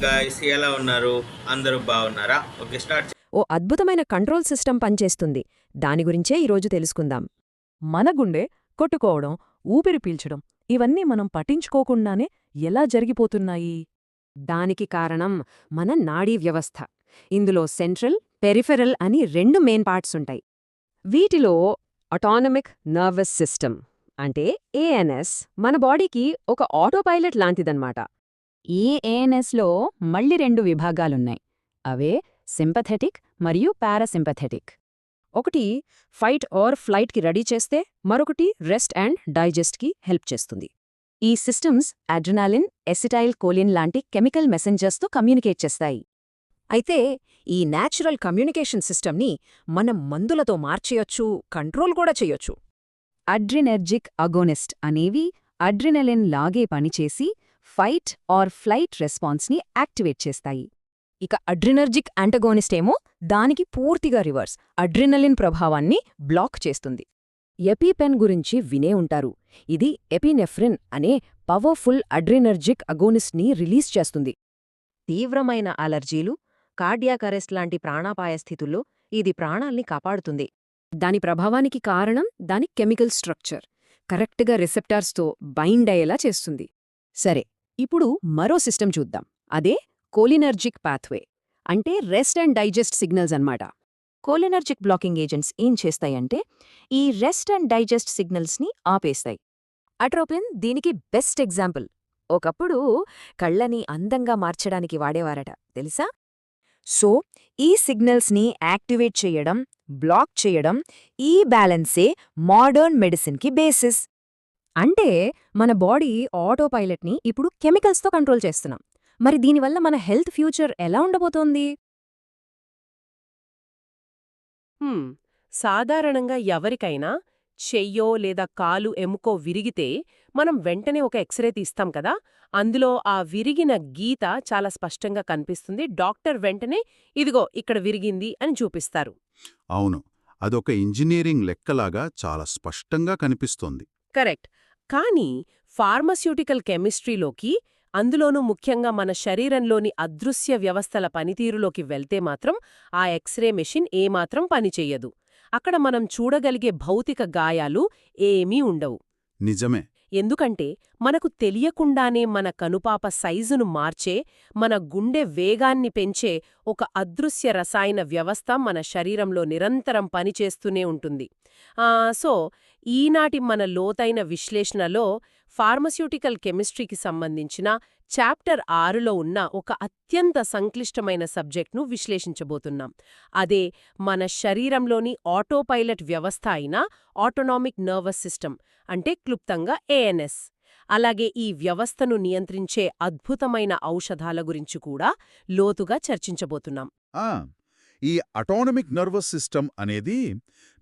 Guys, ఎలా ఉన్నారు? అందరూ బాగున్నారా? Okay, start. ఓ అద్భుతమైన కంట్రోల్ సిస్టమ్ పనిచేస్తుంది. దాని గురించే ఈరోజు తెలుసుకుందాం. మన గుండె కొట్టుకోవడం, ఊపిరి పీల్చడం ఇవన్నీ మనం పట్టించుకోకుండానే ఎలా జరిగిపోతున్నాయి? దానికి కారణం మన నాడీ వ్యవస్థ. ఇందులో సెంట్రల్, పెరిఫెరల్ అని రెండు మెయిన్ పార్ట్స్ ఉంటాయి. వీటిలో అటానమిక్ నర్వస్ సిస్టమ్ అంటే ఏఎన్ఎస్ మన బాడీకి ఒక ఆటోపైలట్ లాంటిదన్నమాట. ఈ ఏఎన్ఎస్లో మళ్ళీ రెండు విభాగాలున్నాయి. అవే సింపథెటిక్ మరియు పారాసింపథెటిక్. ఒకటి ఫైట్ ఆర్ ఫ్లైట్కి రెడీ చేస్తే, మరొకటి రెస్ట్ అండ్ డైజెస్ట్కి హెల్ప్ చేస్తుంది. ఈ సిస్టమ్స్ అడ్రినాలిన్, ఎసిటైల్ కోలిన్ లాంటి కెమికల్ మెసెంజర్స్తో కమ్యూనికేట్ చేస్తాయి. అయితే ఈ న్యాచురల్ కమ్యూనికేషన్ సిస్టమ్ని మనం మందులతో మార్చేయొచ్చు, కంట్రోల్ కూడా చేయొచ్చు. అడ్రినెర్జిక్ అగోనిస్ట్ అనేవి అడ్రినలిన్ లాగే పనిచేసి ఫైట్ ఆర్ ఫ్లైట్ రెస్పాన్స్ని యాక్టివేట్ చేస్తాయి. ఇక అడ్రినర్జిక్ యాంటగోనిస్ట్ ఏమో దానికి పూర్తిగా రివర్స్, అడ్రినలిన్ ప్రభావాన్ని బ్లాక్ చేస్తుంది. ఎపిపెన్ గురించి వినే ఉంటారు. ఇది ఎపినెఫ్రిన్ అనే పవర్ఫుల్ అడ్రినర్జిక్ అగోనిస్ట్ని రిలీజ్ చేస్తుంది. తీవ్రమైన అలర్జీలు, కార్డియాక్ అరెస్ట్ లాంటి ప్రాణాపాయ స్థితుల్లో ఇది ప్రాణాల్ని కాపాడుతుంది. దాని ప్రభావానికి కారణం దాని కెమికల్ స్ట్రక్చర్, కరెక్ట్గా రిసెప్టార్స్తో బైండ్ అయ్యేలా చేస్తుంది. సరే, ఇప్పుడు మరో సిస్టమ్ చూద్దాం. అదే కోలినర్జిక్ పాత్వే, అంటే రెస్ట్ అండ్ డైజెస్ట్ సిగ్నల్స్ అన్నమాట. కోలినర్జిక్ బ్లాకింగ్ ఏజెంట్స్ ఏం చేస్తాయంటే ఈ రెస్ట్ అండ్ డైజెస్ట్ సిగ్నల్స్ని ఆపేస్తాయి. అట్రోపిన్ దీనికి బెస్ట్ ఎగ్జాంపుల్. ఒకప్పుడు కళ్ళని అందంగా మార్చడానికి వాడేవారట, తెలుసా? సో ఈ సిగ్నల్స్ని యాక్టివేట్ చేయడం, బ్లాక్ చేయడం, ఈ బ్యాలెన్సే మోడర్న్ మెడిసిన్కి బేసిస్. అంటే మన బాడీ ఆటోపైలట్ని ఇప్పుడు కెమికల్స్తో కంట్రోల్ చేస్తున్నాం. మరి దీనివల్ల మన హెల్త్ ఫ్యూచర్ ఎలా ఉండబోతోంది? సాధారణంగా ఎవరికైనా చెయ్యో లేదా కాలు ఎముకో విరిగితే మనం వెంటనే ఒక ఎక్స్రే తీస్తాం కదా. అందులో ఆ విరిగిన గీత చాలా స్పష్టంగా కనిపిస్తుంది. డాక్టర్ వెంటనే ఇదిగో ఇక్కడ విరిగింది అని చూపిస్తారు. అవును, అదొక ఇంజనీరింగ్ లెక్కలాగా చాలా స్పష్టంగా కనిపిస్తోంది. కరెక్ట్. కానీ ఫార్మస్యూటికల్ కెమిస్ట్రీలోకి, అందులోనూ ముఖ్యంగా మన శరీరంలోని అదృశ్య వ్యవస్థల పనితీరులోకి వెళ్తే మాత్రం ఆ ఎక్స్రే మెషిన్ ఏమాత్రం పనిచెయ్యదు. అక్కడ మనం చూడగలిగే భౌతిక గాయాలు ఏమీ ఉండవు. నిజమే. ఎందుకంటే మనకు తెలియకుండానే మన కనుపాప సైజును మార్చే, మన గుండె వేగాన్ని పెంచే ఒక అదృశ్య రసాయన వ్యవస్థ మన శరీరంలో నిరంతరం పనిచేస్తూనే ఉంటుంది. సో ఈనాటి మన లోతైన విశ్లేషణలో ఫార్మస్యూటికల్ కెమిస్ట్రీకి సంబంధించిన చాప్టర్ 6లో ఉన్న ఒక అత్యంత సంక్లిష్టమైన సబ్జెక్ట్ను విశ్లేషించబోతున్నాం. అదే మన శరీరంలోని ఆటోపైలట్ వ్యవస్థ అయిన ఆటోనామిక్ నర్వస్ సిస్టమ్, అంటే క్లుప్తంగా ఏఎన్ఎస్. అలాగే ఈ వ్యవస్థను నియంత్రించే అద్భుతమైన ఔషధాల గురించి కూడా లోతుగా చర్చించబోతున్నాం. ఈ అటానమిక్ నర్వస్ సిస్టమ్ అనేది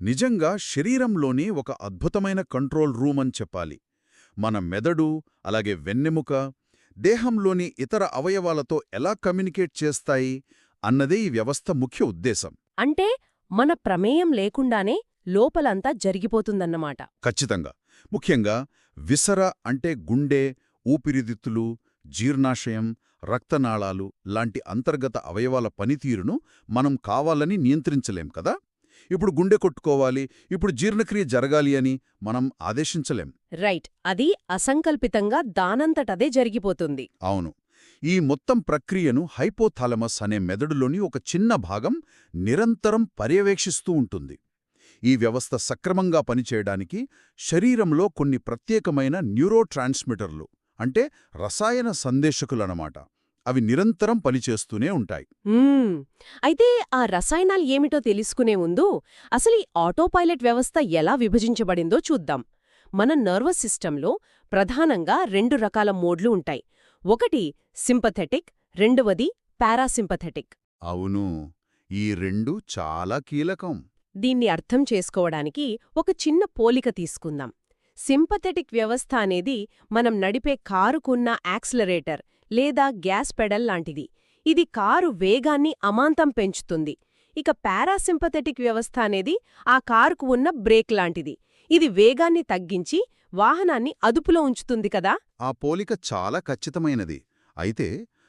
నిజంగా శరీరంలోని ఒక అద్భుతమైన కంట్రోల్ రూమ్ అని చెప్పాలి. మన మెదడు, అలాగే వెన్నెముక, దేహంలోని ఇతర అవయవాలతో ఎలా కమ్యూనికేట్ చేస్తాయి అన్నదే ఈ వ్యవస్థ ముఖ్య ఉద్దేశం. అంటే మన ప్రమేయం లేకుండానే లోపలంతా జరిగిపోతుందన్నమాట. ఖచ్చితంగా. ముఖ్యంగా విసర అంటే గుండె, ఊపిరితిత్తులు, జీర్ణాశయం, రక్తనాళాలు లాంటి అంతర్గత అవయవాల పనితీరును మనం కావాలని నియంత్రించలేం కదా. ఇప్పుడు గుండె కొట్టుకోవాలి, ఇప్పుడు జీర్ణక్రియ జరగాలి అని మనం ఆదేశించలేం. రైట్. అది అసంకల్పితంగా దానంతటదే జరిగిపోతుంది. అవును. ఈ మొత్తం ప్రక్రియను హైపోథాలమస్ అనే మెదడులోని ఒక చిన్న భాగం నిరంతరం పర్యవేక్షిస్తూ ఉంటుంది. ఈ వ్యవస్థ సక్రమంగా పనిచేయడానికి శరీరంలో కొన్ని ప్రత్యేకమైన న్యూరో ట్రాన్స్మిటర్లు, అంటే రసాయన సందేశకులన్నమాట, అవి నిరంతరం పనిచేస్తూనే ఉంటాయి. అయితే ఆ రసాయనాలు ఏమిటో తెలుసుకునే ముందు అసలు ఈ ఆటోపైలట్ వ్యవస్థ ఎలా విభజించబడిందో చూద్దాం. మన నర్వస్ సిస్టంలో ప్రధానంగా 2 రకాల మోడ్లు ఉంటాయి. ఒకటి సింపథెటిక్, రెండవది పారాసింపథెటిక్. అవును, ఈ రెండు చాలా కీలకం. దీన్ని అర్థం చేసుకోవడానికి ఒక చిన్న పోలిక తీసుకుందాం. సింపథెటిక్ వ్యవస్థ అనేది మనం నడిపే కారుకున్న యాక్సిలరేటర్ లేదా గ్యాస్ పెడల్ లాంటిది. ఇది కారు వేగాన్ని అమాంతం పెంచుతుంది. ఇక పారాసింపథెటిక్ వ్యవస్థ అనేది ఆ కారుకు ఉన్న బ్రేక్ లాంటిది. ఇది వేగాన్ని తగ్గించి వాహనాన్ని అదుపులో ఉంచుతుంది కదా. ఆ పోలిక చాలా ఖచ్చితమైనది. అయితే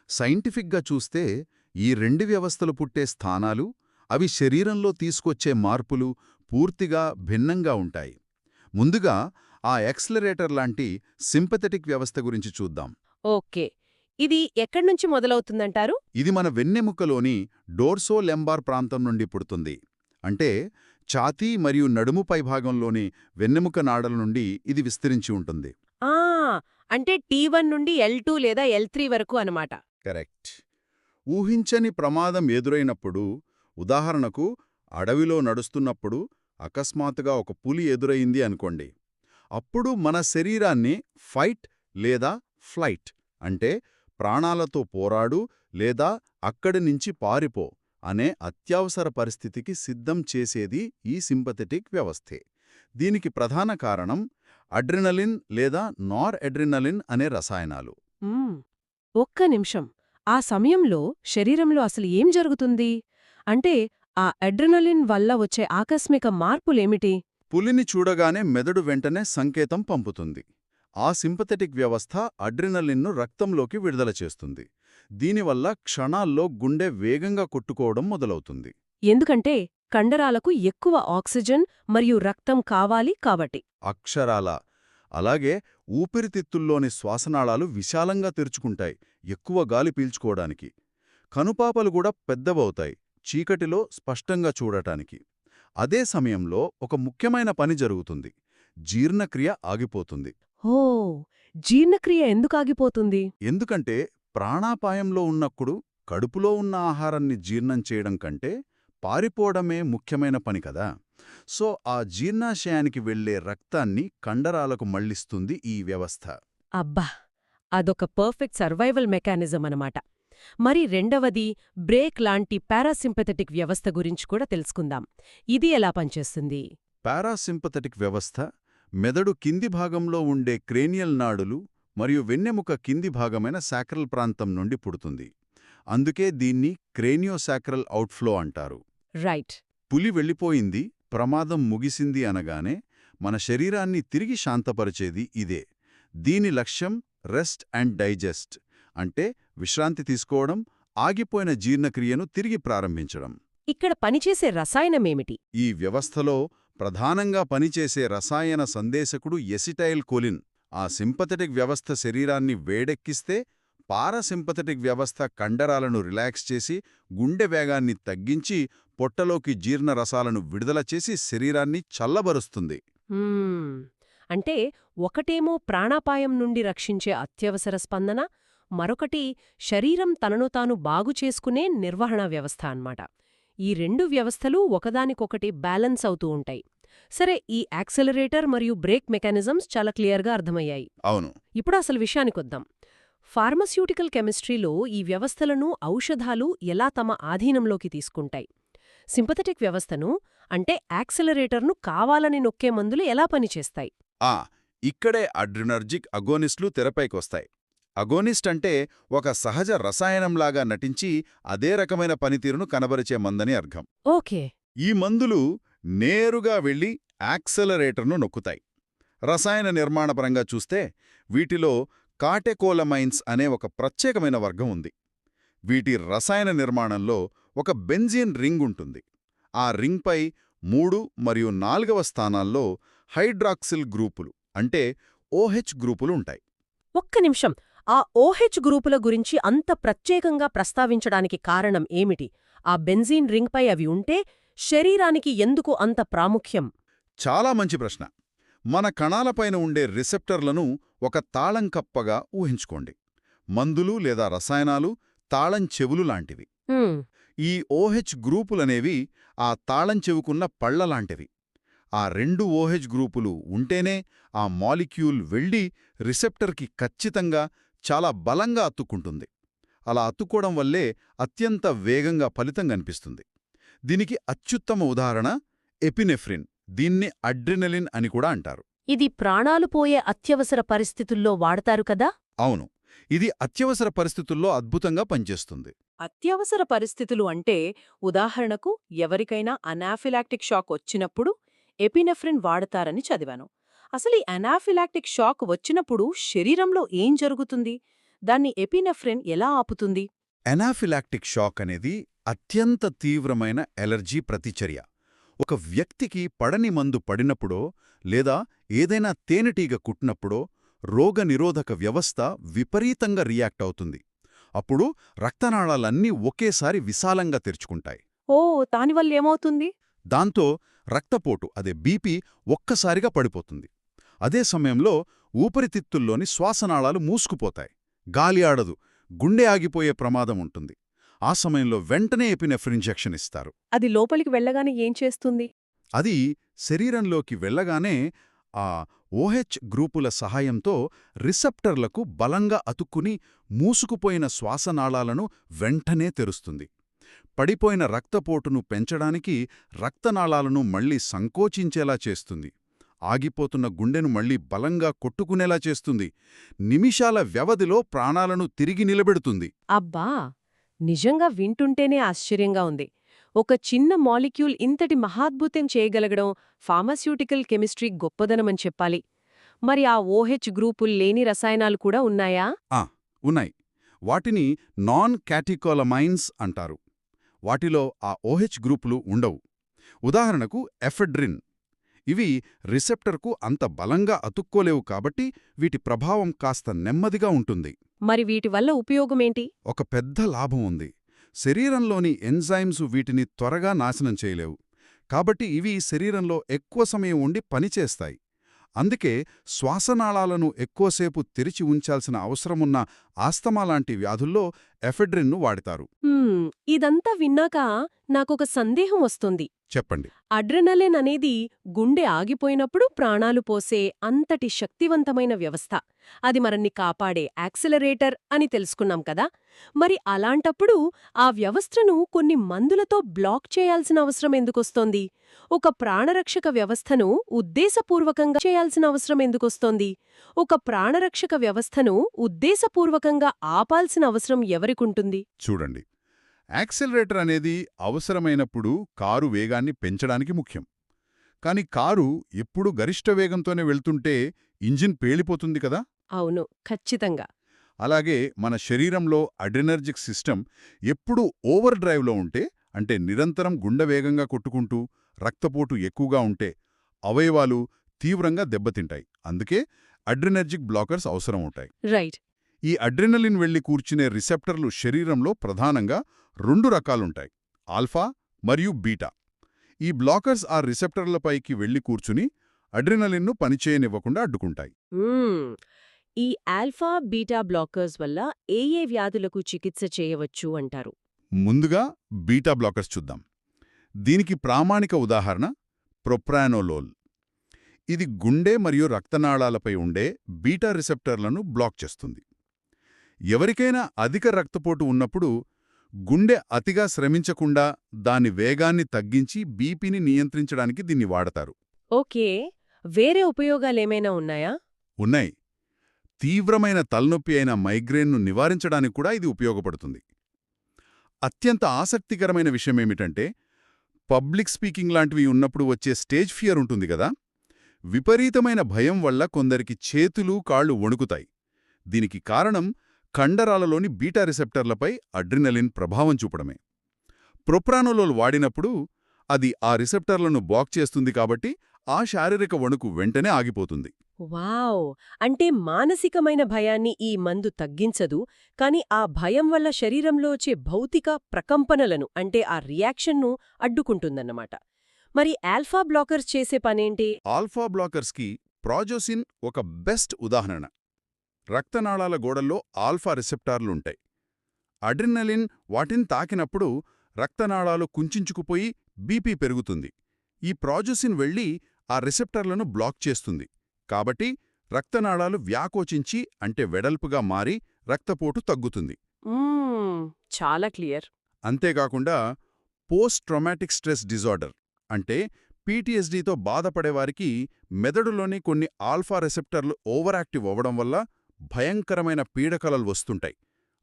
సైంటిఫిక్గా చూస్తే ఈ రెండు వ్యవస్థలు పుట్టే స్థానాలు, అవి శరీరంలో తీసుకొచ్చే మార్పులు పూర్తిగా భిన్నంగా ఉంటాయి. ముందుగా ఆ యాక్సిలరేటర్ లాంటి సింపథెటిక్ వ్యవస్థ గురించి చూద్దాం. ఓకే. ఇది ఎక్కడ్నుంచి మొదలవుతుందంటారు? ఇది మన వెన్నెముకలోని డోర్సోలెంబార్ ప్రాంతం నుండి పుడుతుంది. అంటే ఛాతీ మరియు నడుము పైభాగంలోని వెన్నెముక నాడల నుండి ఇది విస్తరించి ఉంటుంది. ఆ అంటే T1 నుండి L2 లేదా L3 వరకు అనమాట. కరెక్ట్. ఊహించని ప్రమాదం ఎదురైనప్పుడు, ఉదాహరణకు అడవిలో నడుస్తున్నప్పుడు అకస్మాత్తుగా ఒక పులి ఎదురయింది అనుకోండి, అప్పుడు మన శరీరాన్ని ఫైట్ లేదా ఫ్లైట్ అంటే ప్రాణాలతో పోరాడు లేదా అక్కడి నుంచి పారిపో అనే అత్యవసర పరిస్థితికి సిద్ధం చేసేది ఈ సింపథెటిక్ వ్యవస్థే. దీనికి ప్రధాన కారణం అడ్రినలిన్ లేదా నార్ అడ్రినలిన్ అనే రసాయనాలు. ఒక్క నిమిషం. ఆ సమయంలో శరీరంలో అసలు ఏం జరుగుతుంది? అంటే ఆ అడ్రినలిన్ వల్ల వచ్చే ఆకస్మిక మార్పులేమిటి? పులిని చూడగానే మెదడు వెంటనే సంకేతం పంపుతుంది. ఆ సింపథెటిక్ వ్యవస్థ అడ్రినలిన్ను రక్తంలోకి విడుదల చేస్తుంది. దీనివల్ల క్షణాల్లో గుండె వేగంగా కొట్టుకోవడం మొదలవుతుంది. ఎందుకంటే కండరాలకు ఎక్కువ ఆక్సిజన్ మరియు రక్తం కావాలి కాబట్టి. అక్షరాల. అలాగే ఊపిరితిత్తుల్లోని శ్వాసనాళాలు విశాలంగా తెరుచుకుంటాయి ఎక్కువ గాలి పీల్చుకోవడానికి. కనుపాపలు కూడా పెద్దవవుతాయి చీకటిలో స్పష్టంగా చూడటానికి. అదే సమయంలో ఒక ముఖ్యమైన పని జరుగుతుంది. జీర్ణక్రియ ఆగిపోతుంది. ఓ జీర్ణక్రియ ఎందుకు ఆగిపోతుంది? ఎందుకంటే ప్రాణాపాయంలో ఉన్నప్పుడు కడుపులో ఉన్న ఆహారాన్ని జీర్ణం చేయడం కంటే పారిపోవడమే ముఖ్యమైన పని కదా. సో ఆ జీర్ణాశయానికి వెళ్లే రక్తాన్ని కండరాలకు మళ్లిస్తుంది ఈ వ్యవస్థ. అబ్బా, అదొక పర్ఫెక్ట్ సర్వైవల్ మెకానిజం అనమాట. మరి రెండవది బ్రేక్ లాంటి పారాసింపథెటిక్ వ్యవస్థ గురించి కూడా తెలుసుకుందాం. ఇది ఎలా పనిచేస్తుంది? పారాసింపథెటిక్ వ్యవస్థ మెదడు కింది భాగంలో ఉండే క్రేనియల్ నాడులు మరియు వెన్నెముక కింది భాగమైన సాక్రల్ ప్రాంతం నుండి పుడుతుంది. అందుకే దీన్ని క్రేనియోసాక్రల్ అవుట్ఫ్లో అంటారు. రైట్. పులి వెళ్ళిపోయింది, ప్రమాదం ముగిసింది అనగానే మన శరీరాన్ని తిరిగి శాంతపరిచేది ఇదే. దీని లక్ష్యం రెస్ట్ అండ్ డైజెస్ట్ అంటే విశ్రాంతి తీసుకోవడం, ఆగిపోయిన జీర్ణక్రియను తిరిగి ప్రారంభించడం. ఇక్కడ పనిచేసే రసాయనమేమిటి? ఈ వ్యవస్థలో ప్రధానంగా పనిచేసే రసాయన సందేశకుడు ఎసిటైల్ కోలిన్. ఆ సింపథెటిక్ వ్యవస్థ శరీరాన్ని వేడెక్కిస్తే పారాసింపథెటిక్ వ్యవస్థ కండరాలను రిలాక్స్ చేసి గుండె వేగాన్ని తగ్గించి పొట్టలోకి జీర్ణ రసాలను విడుదల చేసి శరీరాన్ని చల్లబరుస్తుంది. అంటే ఒకటేమో ప్రాణాపాయం నుండి రక్షించే అత్యవసర స్పందన, మరొకటి శరీరం తనను తాను బాగుచేసుకునే నిర్వహణ వ్యవస్థ అన్నమాట. ఈ రెండు వ్యవస్థలు ఒకదానికొకటి బ్యాలెన్స్ అవుతూ ఉంటాయి. సరే, ఈ యాక్సెలరేటర్ మరియు బ్రేక్ మెకానిజమ్స్ చాలా క్లియర్గా అర్థమయ్యాయి. అవును. ఇప్పుడు అసలు విషయానికొద్దాం. ఫార్మస్యూటికల్ కెమిస్ట్రీలో ఈ వ్యవస్థలను ఔషధాలు ఎలా తమ ఆధీనంలోకి తీసుకుంటాయి? సింపథెటిక్ వ్యవస్థను అంటే యాక్సెలరేటర్ను కావాలని నొక్కే మందులు ఎలా పనిచేస్తాయి? ఇక్కడే అడ్రినర్జిక్ అగోనిస్టులు తెరపైకొస్తాయి. అగోనిస్ట్ అంటే ఒక సహజ రసాయనంలాగా నటించి అదే రకమైన పనితీరును కనబరిచే మందని అర్థం. ఓకే. ఈ మందులు నేరుగా వెళ్లి యాక్సెలరేటర్ను నొక్కుతాయి. రసాయన నిర్మాణపరంగా చూస్తే వీటిలో కాటెకోలమైన్స్ అనే ఒక ప్రత్యేకమైన వర్గం ఉంది. వీటి రసాయన నిర్మాణంలో ఒక బెంజీన్ రింగ్ ఉంటుంది. ఆ రింగ్పై 3 మరియు 4వ స్థానాల్లో హైడ్రాక్సిల్ గ్రూపులు అంటే OH గ్రూపులు ఉంటాయి. ఒక్క నిమిషం. ఆ OH గ్రూపుల గురించి అంత ప్రత్యేకంగా ప్రస్తావించడానికి కారణం ఏమిటి? ఆ బెంజీన్ రింగ్పై అవి ఉంటే శరీరానికి ఎందుకు అంత ప్రాముఖ్యం? చాలా మంచి ప్రశ్న. మన కణాలపైన ఉండే రిసెప్టర్లను ఒక తాళం కప్పగా ఊహించుకోండి. మందులు లేదా రసాయనాలు తాళం చెవులు లాంటివి. ఈ OH గ్రూపులనేవి ఆ తాళం చెవుకున్న పళ్లలాంటివి. ఆ 2 OH గ్రూపులు ఉంటేనే ఆ మాలిక్యూల్ వెళ్ళి రిసెప్టర్కి ఖచ్చితంగా చాలా బలంగా అతుక్కుంటుంది. అలా అతుక్కోవడం వల్లే అత్యంత వేగంగా ఫలితం కనిపిస్తుంది. దీనికి అత్యుత్తమ ఉదాహరణ ఎపినెఫ్రిన్. దీన్ని అడ్రినలిన్ అని కూడా అంటారు. ఇది ప్రాణాలు పోయే అత్యవసర పరిస్థితుల్లో వాడతారు కదా? అవును, ఇది అత్యవసర పరిస్థితుల్లో అద్భుతంగా పనిచేస్తుంది. అత్యవసర పరిస్థితులు అంటే ఉదాహరణకు ఎవరికైనా అనాఫిలాక్టిక్ షాక్ వచ్చినప్పుడు ఎపినెఫ్రిన్ వాడతారని చదివాను. అసలు ఈ అనాఫిలాక్టిక్ షాక్ వచ్చినప్పుడు శరీరంలో ఏం జరుగుతుంది? దాన్ని ఎపినెఫ్రిన్ ఎలా ఆపుతుంది? ఎనాఫిలాక్టిక్ షాక్ అనేది అత్యంత తీవ్రమైన ఎలర్జీ ప్రతిచర్య. ఒక వ్యక్తికి పడని మందు పడినప్పుడో లేదా ఏదైనా తేనెటీగ కుట్టినప్పుడో రోగనిరోధక వ్యవస్థ విపరీతంగా రియాక్ట్ అవుతుంది. అప్పుడు రక్తనాళాలన్నీ ఒకేసారి విశాలంగా తెరుచుకుంటాయి. ఓ, దానివల్లేమవుతుంది? దాంతో రక్తపోటు బీపీ ఒక్కసారిగా పడిపోతుంది. అదే సమయంలో ఊపిరితిత్తుల్లోని శ్వాసనాళాలు మూసుకుపోతాయి. గాలి ఆడదు, గుండె ఆగిపోయే ప్రమాదం ఉంటుంది. ఆ సమయంలో వెంటనే ఎపినెఫ్రిన్ ఇంజెక్షన్ ఇస్తారు. అది లోపలికి వెళ్ళగానే ఏం చేస్తుంది? అది శరీరంలోకి వెళ్ళగానే ఆ ఓహెచ్ గ్రూపుల సహాయంతో రిసెప్టర్లకు బలంగా అతుక్కుని మూసుకుపోయిన శ్వాసనాళాలను వెంటనే తెరుస్తుంది. పడిపోయిన రక్తపోటును పెంచడానికి రక్తనాళాలను మళ్లీ సంకోచించేలా చేస్తుంది. ఆగిపోతున్న గుండెను మళ్లీ బలంగా కొట్టుకునేలా చేస్తుంది. నిమిషాల వ్యవధిలో ప్రాణాలను తిరిగి నిలబెడుతుంది. అబ్బా, నిజంగా వింటుంటేనే ఆశ్చర్యంగా ఉంది. ఒక చిన్న మాలిక్యూల్ ఇంతటి మహాద్భుతం చేయగలగడం ఫార్మాస్యూటికల్ కెమిస్ట్రీ గొప్పదనమని చెప్పాలి. మరి ఆ ఓహెచ్ గ్రూపులు లేని రసాయనాలు కూడా ఉన్నాయా? ఉన్నాయి. వాటిని నాన్ క్యాటికోలమైన్స్ అంటారు. వాటిలో ఆ ఓహెచ్ గ్రూపులు ఉండవు. ఉదాహరణకు ఎఫెడ్రిన్. ఇవి రిసెప్టర్కు అంత బలంగా అతుక్కోలేవు కాబట్టి వీటి ప్రభావం కాస్త నెమ్మదిగా ఉంటుంది. మరి వీటి వల్ల ఉపయోగమేంటి? ఒక పెద్ద లాభం ఉంది. శరీరంలోని ఎంజైమ్స్ వీటిని త్వరగా నాశనం చేయలేవు. కాబట్టి ఇవి శరీరంలో ఎక్కువ సమయం ఉండి పనిచేస్తాయి. అందుకే శ్వాసనాళాలను ఎక్కువసేపు తెరిచి ఉంచాల్సిన అవసరమున్న ఆస్తమా లాంటి వ్యాధుల్లో ఎఫెడ్రిన్ను వాడతారు. ఇదంతా విన్నాక నాకొక సందేహం వస్తుంది. చెప్పండి. అడ్రెనలిన్ అనేది గుండె ఆగిపోయినప్పుడు ప్రాణాలు పోసే అంతటి శక్తివంతమైన వ్యవస్థ. అది మనల్ని కాపాడే యాక్సిలరేటర్ అని తెలుసుకున్నాం కదా. మరి అలాంటప్పుడు ఆ వ్యవస్థను కొన్ని మందులతో బ్లాక్ చేయాల్సిన అవసరం ఎందుకొస్తోంది? ఒక ప్రాణరక్షక వ్యవస్థను ఉద్దేశపూర్వకంగా చేయాల్సిన అవసరం ఎందుకొస్తోంది? ఒక ప్రాణరక్షక వ్యవస్థను ఉద్దేశపూర్వకంగా ఆపాల్సిన అవసరం ఎవరికుంటుంది? చూడండి, యాక్సిలరేటర్ అనేది అవసరమైనప్పుడు కారు వేగాన్ని పెంచడానికి ముఖ్యం. కాని కారు ఎప్పుడూ గరిష్ట వేగంతోనే వెళ్తుంటే ఇంజిన్ పేలిపోతుంది కదా. అవును, ఖచ్చితంగా. అలాగే మన శరీరంలో అడ్రినర్జిక్ సిస్టమ్ ఎప్పుడూ ఓవర్ డ్రైవ్లో ఉంటే, అంటే నిరంతరం గుండె వేగంగా కొట్టుకుంటూ రక్తపోటు ఎక్కువగా ఉంటే అవయవాలు తీవ్రంగా దెబ్బతింటాయి. అందుకే అడ్రినర్జిక్ బ్లాకర్స్ అవసరం ఉంటాయి. రైట్. ఈ అడ్రినలిన్ వెళ్లి కూర్చునే రిసెప్టర్లు శరీరంలో ప్రధానంగా 2 రకాలుంటాయి, ఆల్ఫా మరియు బీటా. ఈ బ్లాకర్స్ ఆ రిసెప్టర్లపైకి వెళ్లి కూర్చుని అడ్రినలిన్ను పనిచేయనివ్వకుండా అడ్డుకుంటాయి. ఈ ఆల్ఫా బీటా బ్లాకర్స్ వల్ల ఏ వ్యాధులకు చికిత్స చేయవచ్చు అంటారు? ముందుగా బీటా బ్లాకర్స్ చూద్దాం. దీనికి ప్రామాణిక ఉదాహరణ ప్రొప్రానోలోల్. ఇది గుండె మరియు రక్తనాళాలపై ఉండే బీటా రిసెప్టర్లను బ్లాక్ చేస్తుంది. ఎవరికైనా అధిక రక్తపోటు ఉన్నప్పుడు గుండె అతిగా శ్రమించకుండా దాని వేగాన్ని తగ్గించి బీపీని నియంత్రించడానికి దీన్ని వాడతారు. ఓకే, వేరే ఉపయోగాలేమైనా ఉన్నాయా? ఉన్నాయి. తీవ్రమైన తలనొప్పి అయిన మైగ్రేన్ను నివారించడానికి కూడా ఇది ఉపయోగపడుతుంది. అత్యంత ఆసక్తికరమైన విషయమేమిటంటే, పబ్లిక్ స్పీకింగ్ లాంటివి ఉన్నప్పుడు వచ్చే స్టేజ్ ఫియర్ ఉంటుంది కదా, విపరీతమైన భయం వల్ల కొందరికి చేతులు కాళ్ళు వణుకుతాయి. దీనికి కారణం కండరాలలోని బీటా రిసెప్టర్లపై అడ్రినలిన్ ప్రభావం చూపడమే. ప్రొప్రానోలోల్ వాడినప్పుడు అది ఆ రిసెప్టర్లను బ్లాక్ చేస్తుంది కాబట్టి ఆ శారీరక వణుకు వెంటనే ఆగిపోతుంది. వావ్! అంటే మానసికమైన భయాన్ని ఈ మందు తగ్గించదు, కాని ఆ భయం వల్ల శరీరంలో వచ్చే భౌతిక ప్రకంపనలను అంటే ఆ రియాక్షన్ను అడ్డుకుంటుందన్నమాట. మరి ఆల్ఫా బ్లాకర్స్ చేసే పనేంటి? ఆల్ఫా బ్లాకర్స్కి ప్రాజోసిన్ ఒక బెస్ట్ ఉదాహరణ. రక్తనాళాల గోడల్లో ఆల్ఫా రిసెప్టార్లుంటాయి. అడ్రినలిన్ వాటిని తాకినప్పుడు రక్తనాళాలు కుంచుకుపోయి బీపీ పెరుగుతుంది. ఈ ప్రాజోసిన్ వెళ్లి ఆ రిసెప్టర్లను బ్లాక్ చేస్తుంది. కాబట్టి రక్తనాళాలు వ్యాకోచించి అంటే వెడల్పుగా మారి రక్తపోటు తగ్గుతుంది. చాలా క్లియర్. అంతేకాకుండా పోస్ట్ ట్రామాటిక్ స్ట్రెస్ డిజార్డర్ అంటే పీటీఎస్డీతో బాధపడేవారికి మెదడులోని కొన్ని ఆల్ఫా రిసెప్టర్లు ఓవరాక్టివ్ అవ్వడం వల్ల భయంకరమైన పీడకలలు వస్తుంటాయి.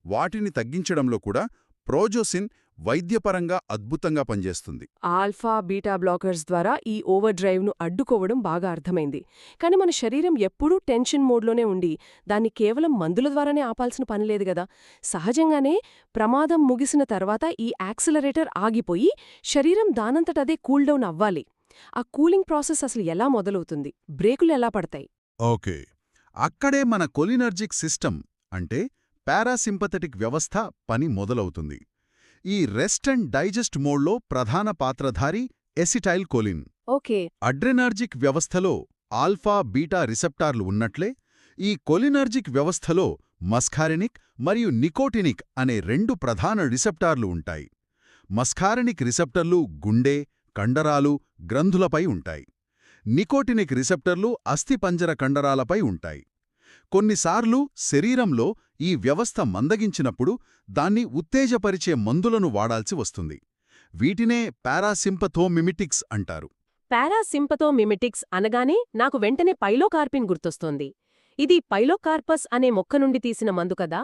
వాటిని తగ్గించడంలో కూడా ప్రోజోసిన్ వైద్యపరంగా అద్భుతంగా పనిచేస్తుంది. ఆల్ఫా బీటా బ్లాకర్స్ ద్వారా ఈ ఓవర్ డ్రైవ్ను అడ్డుకోవడం బాగా అర్థమైంది. కానీ మన శరీరం ఎప్పుడూ టెన్షన్ మోడ్లోనే ఉండి దాన్ని కేవలం మందుల ద్వారానే ఆపాల్సిన పనిలేదు గదా. సహజంగానే ప్రమాదం ముగిసిన తర్వాత ఈ యాక్సిలరేటర్ ఆగిపోయి శరీరం దానంతటదే కూల్డౌన్ అవ్వాలి. ఆ కూలింగ్ ప్రాసెస్ అసలు ఎలా మొదలవుతుంది? బ్రేకులు ఎలా పడతాయి? ఓకే, అక్కడే మన కొలినర్జిక్ సిస్టమ్ అంటే పారాసింపథెటిక్ వ్యవస్థ పని మొదలవుతుంది. ఈ రెస్ట్ అండ్ డైజెస్ట్ మోడ్లో ప్రధాన పాత్రధారి ఎసిటైల్ కొలిన్. ఓకే. అడ్రెనర్జిక్ వ్యవస్థలో ఆల్ఫా బీటా రిసెప్టార్లు ఉన్నట్లే ఈ కొలినర్జిక్ వ్యవస్థలో మస్కారినిక్ మరియు నికోటినిక్ అనే 2 ప్రధాన రిసెప్టార్లు ఉంటాయి. మస్కారినిక్ రిసెప్టర్లు గుండె, కండరాలు, గ్రంథులపై ఉంటాయి. నికోటినిక్ రిసెప్టర్లు అస్థిపంజర కండరాలపై ఉంటాయి. కొన్నిసార్లు శరీరంలో ఈ వ్యవస్థ మందగించినప్పుడు దాన్ని ఉత్తేజపరిచే మందులను వాడాల్సి వస్తుంది. వీటినే పారాసింపథోమిమిటిక్స్ అంటారు. పారాసింపథోమిమిటిక్స్ అనగానే నాకు వెంటనే పైలోకార్పిన్ గుర్తొస్తోంది. ఇది పైలోకార్పస్ అనే మొక్క నుండి తీసిన మందు కదా.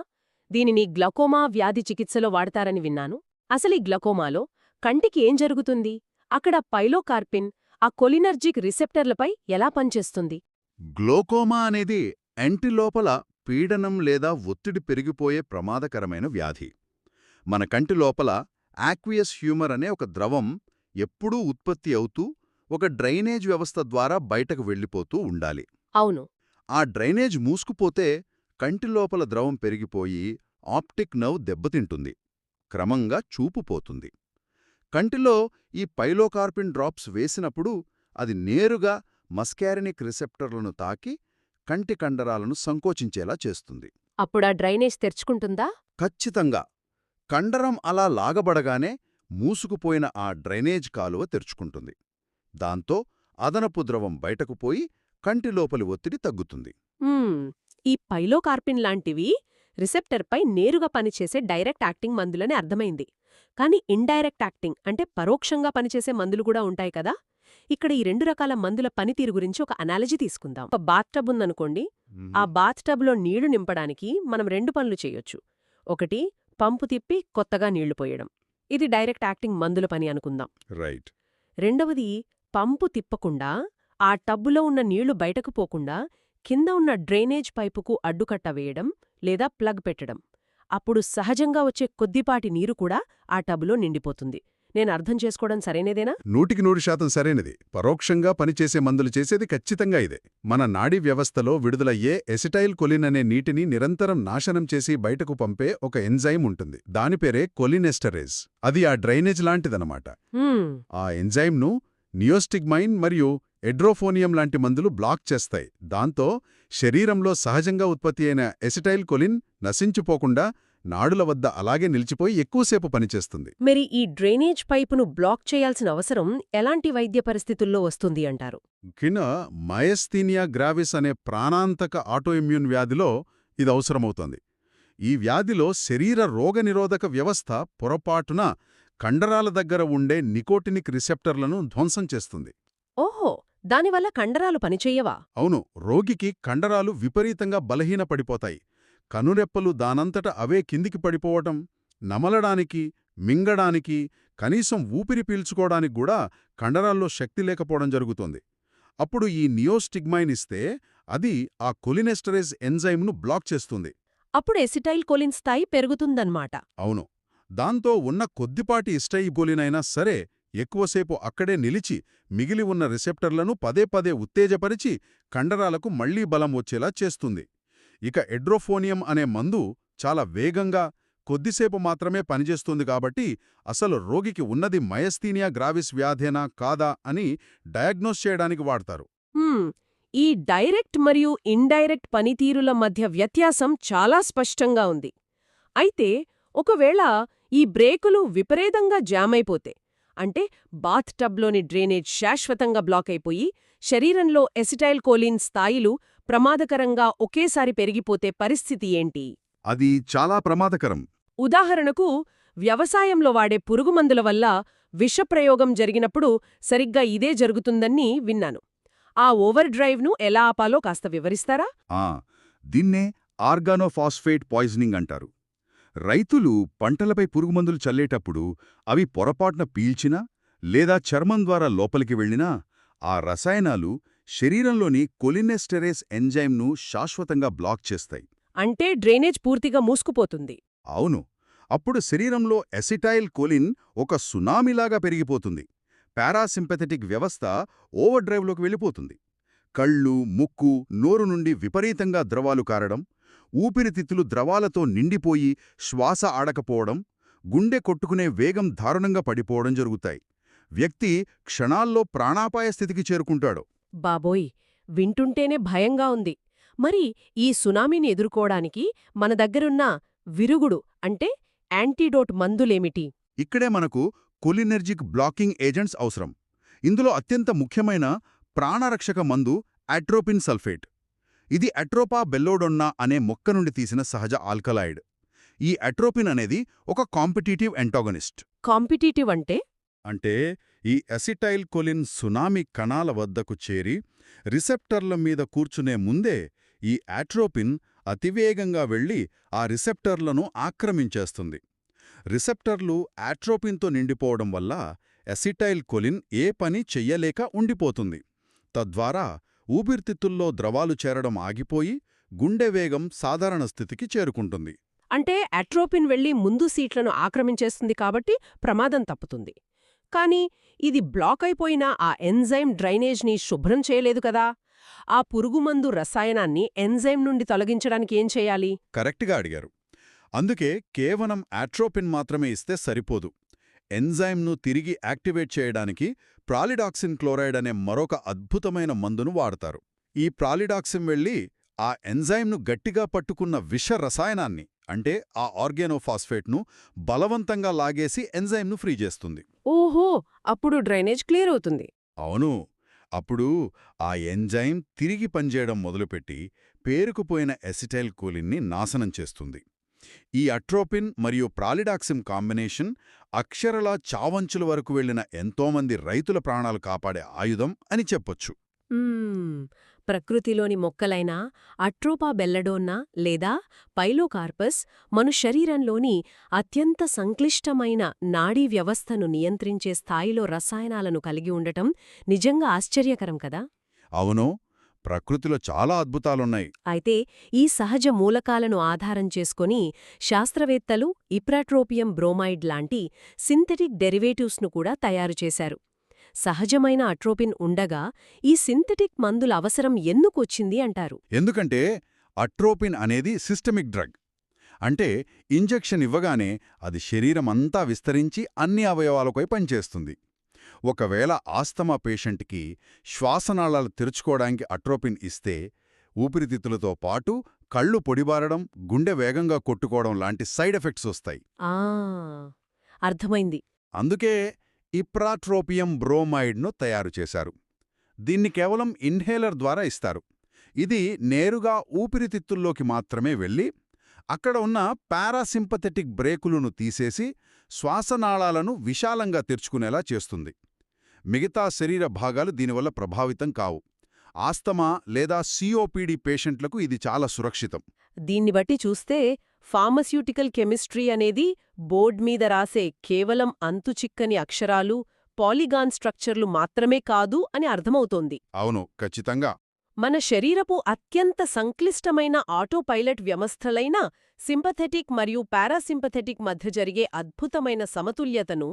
దీనిని గ్లకోమా వ్యాధి చికిత్సలో వాడతారని విన్నాను. అసలీ గ్లకోమాలో కంటికి ఏం జరుగుతుంది? అక్కడ పైలోకార్పిన్ ఆ కొలినర్జిక్ రిసెప్టర్లపై ఎలా పనిచేస్తుంది? గ్లోకోమా అనేది ఎంటిలోపల పీడనం లేదా ఒత్తిడి పెరిగిపోయే ప్రమాదకరమైన వ్యాధి. మన కంటి లోపల ఆక్వియస్ హ్యూమర్ అనే ఒక ద్రవం ఎప్పుడూ ఉత్పత్తి అవుతూ ఒక డ్రైనేజ్ వ్యవస్థ ద్వారా బయటకు వెళ్ళిపోతూ ఉండాలి. అవును. ఆ డ్రైనేజ్ మూసుకుపోతే కంటి లోపల ద్రవం పెరిగిపోయి ఆప్టిక్ నర్వ్ దెబ్బతింటుంది. క్రమంగా చూపు పోతుంది. కంటిలో ఈ పైలోకార్పిన్ డ్రాప్స్ వేసినప్పుడు అది నేరుగా మస్కారినిక్ రిసెప్టర్లను తాకి కంటి కండరాలను సంకోచించేలా చేస్తుంది. అప్పుడా డ్రైనేజ్ తెరుచుకుంటుందా? ఖచ్చితంగా. కండరం అలా లాగబడగానే మూసుకుపోయిన ఆ డ్రైనేజ్ కాలువ తెరుచుకుంటుంది. దాంతో అదనపు ద్రవం బయటకు పోయి కంటిలోపలి ఒత్తిడి తగ్గుతుంది. ఈ పైలోకార్పిన్ లాంటివి రిసెప్టర్పై నేరుగా పనిచేసే డైరెక్ట్ యాక్టింగ్ మందులని అర్థమైంది. కానీ ఇండైరెక్ట్ యాక్టింగ్ అంటే పరోక్షంగా పనిచేసే మందులు కూడా ఉంటాయి కదా. ఇక్కడ ఈ 2 రకాల మందుల పనితీరు గురించి ఒక అనాలజీ తీసుకుందాం. ఒక బాత్టబ్ ఉందనుకోండి. ఆ బాత్టబ్లో నీళ్లు నింపడానికి మనం 2 పనులు చేయొచ్చు. ఒకటి, పంపు తిప్పి కొత్తగా నీళ్లు పోయడం. ఇది డైరెక్ట్ యాక్టింగ్ మందుల పని అనుకుందాం. రైట్. రెండవది, పంపు తిప్పకుండా ఆ టబ్బులో ఉన్న నీళ్లు బయటకు పోకుండా కింద ఉన్న డ్రైనేజ్ పైపుకు అడ్డుకట్ట వేయడం లేదా ప్లగ్ పెట్టడం. అప్పుడు సహజంగా వచ్చే కొద్దిపాటి నీరు కూడా ఆ టబ్బులో నిండిపోతుంది. నేను అర్థం చేసుకోవడం సరైనదేనా? 100% సరైనది. పరోక్షంగా పనిచేసే మందులు చేసేది ఖచ్చితంగా ఇదే. మన నాడీ వ్యవస్థలో విడుదలయ్యే ఎసిటైల్ కొలిన్ అనే నీటిని నిరంతరం నాశనం చేసి బయటకు పంపే ఒక ఎంజైమ్ ఉంటుంది. దాని పేరే కొలినెస్టరేజ్. అది ఆ డ్రైనేజ్ లాంటిదనమాట. ఆ ఎంజైమ్ను నియోస్టిగ్మైన్ మరియు ఎడ్రోఫోనియం లాంటి మందులు బ్లాక్ చేస్తాయి. దాంతో శరీరంలో సహజంగా ఉత్పత్తి అయిన ఎసిటైల్ కొలిన్ నశించిపోకుండా నాడుల వద్ద అలాగే నిలిచిపోయి ఎక్కువసేపు పనిచేస్తుంది. మరి ఈ డ్రైనేజ్ పైపును బ్లాక్ చేయాల్సిన అవసరం ఎలాంటి వైద్య పరిస్థితుల్లో వస్తుంది అంటారు? మయస్థీనియా గ్రావిస్ అనే ప్రాణాంతక ఆటోఇమ్యూన్ వ్యాధిలో ఇది అవసరమవుతోంది. ఈ వ్యాధిలో శరీర రోగనిరోధక వ్యవస్థ పొరపాటున కండరాల దగ్గర ఉండే నికోటినిక్ రిసెప్టర్లను ధ్వంసం చేస్తుంది. ఓహో, దానివల్ల కండరాలు పనిచెయ్యవా? అవును, రోగికి కండరాలు విపరీతంగా బలహీనపడిపోతాయి. కనురెప్పలు దానంతట అవే కిందికి పడిపోవటం, నమలడానికి, మింగడానికి, కనీసం ఊపిరి పీల్చుకోవడానికి కూడా కండరాల్లో శక్తి లేకపోవడం జరుగుతోంది. అప్పుడు ఈ నియోస్టిగ్మైన్ ఇస్తే అది ఆ కొలినెస్టరేజ్ ఎంజైమ్ను బ్లాక్ చేస్తుంది. అప్పుడు ఎసిటైల్ కొలిన్ స్థాయి పెరుగుతుందన్నమాట. అవును. దాంతో ఉన్న కొద్దిపాటి ఇస్టైబోలినైనా సరే ఎక్కువసేపు అక్కడే నిలిచి మిగిలి ఉన్న రిసెప్టర్లను పదే పదే ఉత్తేజపరిచి కండరాలకు మళ్లీ బలం వచ్చేలా చేస్తుంది. ఇక ఎడ్రోఫోనియం అనే మందు చాలా వేగంగా కొద్దిసేపు మాత్రమే పనిచేస్తుంది కాబట్టి అసలు రోగికి ఉన్నది మయస్థీనియా గ్రావిస్ వ్యాధేనా కాదా అని డయాగ్నోస్ చేయడానికి వాడతారు. ఈ డైరెక్ట్ మరియు ఇండైరెక్ట్ పనితీరుల మధ్య వ్యత్యాసం చాలా స్పష్టంగా ఉంది. అయితే ఒకవేళ ఈ బ్రేకులు విపరీతంగా జామైపోతే, అంటే బాత్ టబ్లోని డ్రైనేజ్ శాశ్వతంగా బ్లాక్ అయిపోయి శరీరంలో ఎసిటైల్ కోలిన్ స్థాయిలు ప్రమాదకరంగా ఒకేసారి పెరిగిపోతే పరిస్థితి ఏంటి? అది చాలా ప్రమాదకరం. ఉదాహరణకు, వ్యవసాయంలో వాడే పురుగుమందుల వల్ల విషప్రయోగం జరిగినప్పుడు సరిగ్గా ఇదే జరుగుతుందని విన్నాను. ఆ ఓవర్ డ్రైవ్ను ఎలా ఆపాలో కాస్త వివరిస్తారా? దీన్నే ఆర్గానోఫాస్ఫేట్ పాయిజనింగ్ అంటారు. రైతులు పంటలపై పురుగుమందులు చల్లేటప్పుడు అవి పొరపాటున పీల్చినా లేదా చర్మం ద్వారా లోపలికి వెళ్ళినా ఆ రసాయనాలు శరీరంలోని కొలినెస్టెరేస్ ఎంజైమ్ను శాశ్వతంగా బ్లాక్ చేస్తాయి. అంటే డ్రైనేజ్ పూర్తిగా మూసుకుపోతుంది. అవును, అప్పుడు శరీరంలో ఎసిటైల్ కొలిన్ ఒక సునామీలాగా పెరిగిపోతుంది. పారాసింపథెటిక్ వ్యవస్థ ఓవర్డ్రైవ్లోకి వెళ్ళిపోతుంది. కళ్ళు, ముక్కు, నోరు నుండి విపరీతంగా ద్రవాలు కారడం, ఊపిరితిత్తులు ద్రవాలతో నిండిపోయి శ్వాస ఆడకపోవడం, గుండె కొట్టుకునే వేగం దారుణంగా పడిపోవడం జరుగుతాయి. వ్యక్తి క్షణాల్లో ప్రాణాపాయ స్థితికి చేరుకుంటాడు. బాబోయ్, వింటుంటేనే భయంగా ఉంది. మరి ఈ సునామీని ఎదుర్కోవడానికి మన దగ్గరున్న విరుగుడు అంటే యాంటీడోట్ మందులేమిటి? ఇక్కడే మనకు కొలినెర్జిక్ బ్లాకింగ్ ఏజెంట్స్ అవసరం. ఇందులో అత్యంత ముఖ్యమైన ప్రాణరక్షక మందు అట్రోపిన్ సల్ఫేట్. ఇది అట్రోపా బెల్లోడొన్నా అనే మొక్క నుండి తీసిన సహజ ఆల్కలాయిడ్. ఈ అట్రోపిన్ అనేది ఒక కాంపిటీటివ్ ఎంటాగనిస్ట్. కాంపిటీటివ్ అంటే ఈ అసిటైల్ కొలిన్ సునామీ కణాల వద్దకు చేరి రిసెప్టర్ల మీద కూర్చునే ముందే ఈ అట్రోపిన్ అతివేగంగా వెళ్లి ఆ రిసెప్టర్లను ఆక్రమించేస్తుంది. రిసెప్టర్లు అట్రోపిన్తో నిండిపోవడం వల్ల అసిటైల్ కొలిన్ ఏ పని చెయ్యలేక ఉండిపోతుంది. తద్వారా ఊపిరితిత్తుల్లో ద్రవాలు చేరడం ఆగిపోయి గుండె వేగం సాధారణ స్థితికి చేరుకుంటుంది. అంటే అట్రోపిన్ వెళ్లి ముందు సీట్లను ఆక్రమించేస్తుంది కాబట్టి ప్రమాదం తప్పుతుంది. కానీ ఇది బ్లాక్ అయిపోయిన ఆ ఎంజైమ్ డ్రైనేజ్ని శుభ్రం చేయలేదు కదా. ఆ పురుగుమందు రసాయనాన్ని ఎంజైమ్ నుండి తొలగించడానికి ఏం చేయాలి? కరెక్ట్గా అడిగారు. అందుకే కేవలం అట్రోపిన్ మాత్రమే ఇస్తే సరిపోదు. ఎంజైమ్ను తిరిగి యాక్టివేట్ చేయడానికి ప్రాలిడాక్సిన్ క్లోరైడ్ అనే మరొక అద్భుతమైన మందును వాడతారు. ఈ ప్రాలిడాక్సిన్ వెళ్లి ఆ ఎంజైమ్ను గట్టిగా పట్టుకున్న విష రసాయనాన్ని అంటే ఆ ఆర్గానోఫాస్ఫేట్ను బలవంతంగా లాగేసి ఎంజైమ్ను ఫ్రీ చేస్తుంది. ఓహో, అప్పుడు డ్రైనేజ్ క్లియర్ అవుతుంది. అవును, అప్పుడు ఆ ఎంజైమ్ తిరిగి పనిచేయడం మొదలుపెట్టి పేరుకుపోయిన ఎసిటైల్ కోలిన్ని నాశనం చేస్తుంది. ఈ అట్రోపిన్ మరియు ప్రాలిడాక్సిన్ కాంబినేషన్ అక్షరలా చావంచుల వరకు వెళ్లిన ఎంతోమంది రైతుల ప్రాణాలు కాపాడే ఆయుధం అని చెప్పొచ్చు. ప్రకృతిలోని మొక్కలైన అట్రోపా బెల్లడోన్నా లేదా పైలోకార్పస్ మన శరీరంలోని అత్యంత సంక్లిష్టమైన నాడీ వ్యవస్థను నియంత్రించే స్థాయిలో రసాయనాలను కలిగి ఉండటం నిజంగా ఆశ్చర్యకరం కదా. అవును, ప్రకృతిలో చాలా అద్భుతాలున్నాయి. అయితే ఈ సహజ మూలకాలను ఆధారం చేసుకుని శాస్త్రవేత్తలు ఇప్రాట్రోపియం బ్రోమైడ్ లాంటి సింథెటిక్ డెరివేటివ్స్ను కూడా తయారుచేశారు. సహజమైన అట్రోపిన్ ఉండగా ఈ సింథెటిక్ మందుల అవసరం ఎందుకొచ్చింది అంటారు? ఎందుకంటే అట్రోపిన్ అనేది సిస్టమిక్ డ్రగ్. అంటే ఇంజెక్షన్ ఇవ్వగానే అది శరీరమంతా విస్తరించి అన్ని అవయవాలపై పనిచేస్తుంది. ఒకవేళ ఆస్తమా పేషెంట్కి శ్వాసనాళాలు తెరుచుకోవడానికి అట్రోపిన్ ఇస్తే ఊపిరితిత్తులతో పాటు కళ్ళు పొడిబారడం, గుండె వేగంగా కొట్టుకోవడం లాంటి సైడ్ ఎఫెక్ట్స్ వస్తాయి. అర్థమైంది. అందుకే ఇప్రాట్రోపియం బ్రోమైడ్ను తయారుచేశారు. దీన్ని కేవలం ఇన్హేలర్ ద్వారా ఇస్తారు. ఇది నేరుగా ఊపిరితిత్తుల్లోకి మాత్రమే వెళ్ళి అక్కడ ఉన్న పారాసింపథెటిక్ బ్రేకులను తీసేసి శ్వాసనాళాలను విశాలంగా తెరుచుకునేలా చేస్తుంది. మిగతా శరీర భాగాలు దీనివల్ల ప్రభావితం కావు. ఆస్తమా లేదా సిఓపిడి పేషెంట్లకు ఇది చాలా సురక్షితం. దీన్ని బట్టి చూస్తే ఫార్మస్యూటికల్ కెమిస్ట్రీ అనేది బోర్డ్ మీద రాసే కేవలం అంతుచిక్కని అక్షరాలు, పాలిగాన్ స్ట్రక్చర్లు మాత్రమే కాదు అని అర్థమవుతోంది. అవును, ఖచ్చితంగా. మన శరీరపు అత్యంత సంక్లిష్టమైన ఆటోపైలట్ వ్యవస్థలైన సింపథెటిక్ మరియు పారాసింపథెటిక్ మధ్య జరిగే అద్భుతమైన సమతుల్యతను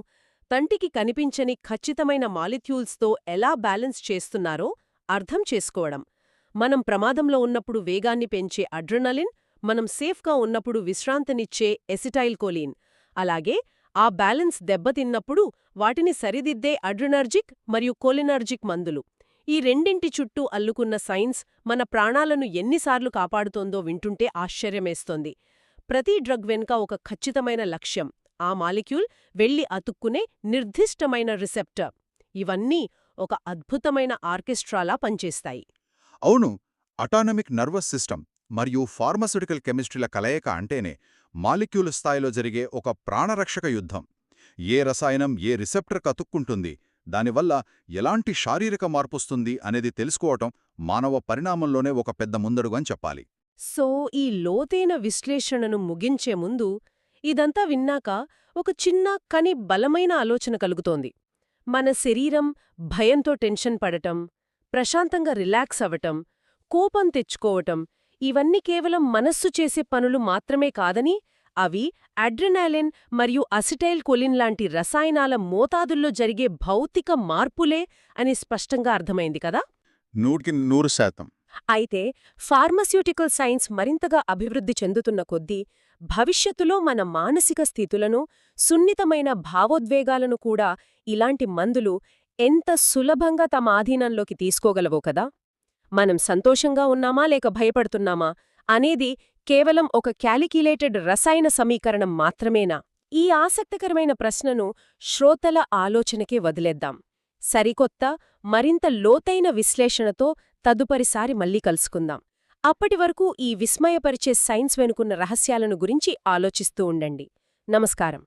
తంటికి కనిపించని ఖచ్చితమైన మాలిక్యూల్స్తో ఎలా బ్యాలెన్స్ చేస్తున్నారో అర్థం చేసుకోవడం. మనం ప్రమాదంలో ఉన్నప్పుడు వేగాన్ని పెంచే అడ్రినలిన్, మనం సేఫ్గా ఉన్నప్పుడు విశ్రాంతినిచ్చే ఎసిటైల్ కోలిన్, అలాగే ఆ బ్యాలెన్స్ దెబ్బతిన్నప్పుడు వాటిని సరిదిద్దే అడ్రినర్జిక్ మరియు కోలినర్జిక్ మందులు. ఈ రెండింటి చుట్టూ అల్లుకున్న సైన్స్ మన ప్రాణాలను ఎన్నిసార్లు కాపాడుతోందో వింటుంటే ఆశ్చర్యమేస్తోంది. ప్రతి డ్రగ్ వెనుక ఒక ఖచ్చితమైన లక్ష్యం, ఆ మాలిక్యూల్ వెళ్లి అతుక్కునే నిర్దిష్టమైన రిసెప్టర్. ఇవన్నీ ఒక అద్భుతమైన ఆర్కెస్ట్రాలా పనిచేస్తాయి. అవును, అటానమిక్ నర్వస్ సిస్టమ్ మరియు ఫార్మస్యూటికల్ కెమిస్ట్రీల కలయిక అంటేనే మాలిక్యూల్ స్థాయిలో జరిగే ఒక ప్రాణరక్షక యుద్ధం. ఏ రసాయనం ఏ రిసెప్టర్ కతుక్కుంటుంది, దానివల్ల ఎలాంటి శారీరక మార్పొస్తుంది అనేది తెలుసుకోవటం మానవ పరిణామంలోనే ఒక పెద్ద ముందడుగు అని చెప్పాలి. సో ఈ లోతైన విశ్లేషణను ముగించే ముందు ఇదంతా విన్నాక ఒక చిన్న కాని బలమైన ఆలోచన కలుగుతోంది. మన శరీరం భయంతో టెన్షన్ పడటం, ప్రశాంతంగా రిలాక్స్ అవ్వటం, కోపం తెచ్చుకోవటం ఇవన్నీ కేవలం మనస్సు చేసే పనులు మాత్రమే కాదని, అవి అడ్రినాలిన్ మరియు అసిటైల్ కొలిన్ లాంటి రసాయనాల మోతాదుల్లో జరిగే భౌతిక మార్పులే అని స్పష్టంగా అర్థమైంది కదా. 100%. అయితే ఫార్మస్యూటికల్ సైన్స్ మరింతగా అభివృద్ధి చెందుతున్న కొద్దీ భవిష్యత్తులో మన మానసిక స్థితులను, సున్నితమైన భావోద్వేగాలను కూడా ఇలాంటి మందులు ఎంత సులభంగా తమ ఆధీనంలోకి తీసుకోగలవో కదా. మనం సంతోషంగా ఉన్నామా లేక భయపడుతున్నామా అనేది కేవలం ఒక క్యాలిక్యులేటెడ్ రసాయన సమీకరణం మాత్రమేనా? ఈ ఆసక్తికరమైన ప్రశ్నను శ్రోతల ఆలోచనకే వదిలేద్దాం. సరికొత్త, మరింత లోతైన విశ్లేషణతో తదుపరిసారి మళ్ళీ కలుసుకుందాం. అప్పటివరకు ఈ విస్మయపరిచే సైన్స్ వెనుకున్న రహస్యాలను గురించి ఆలోచిస్తూ ఉండండి. నమస్కారం.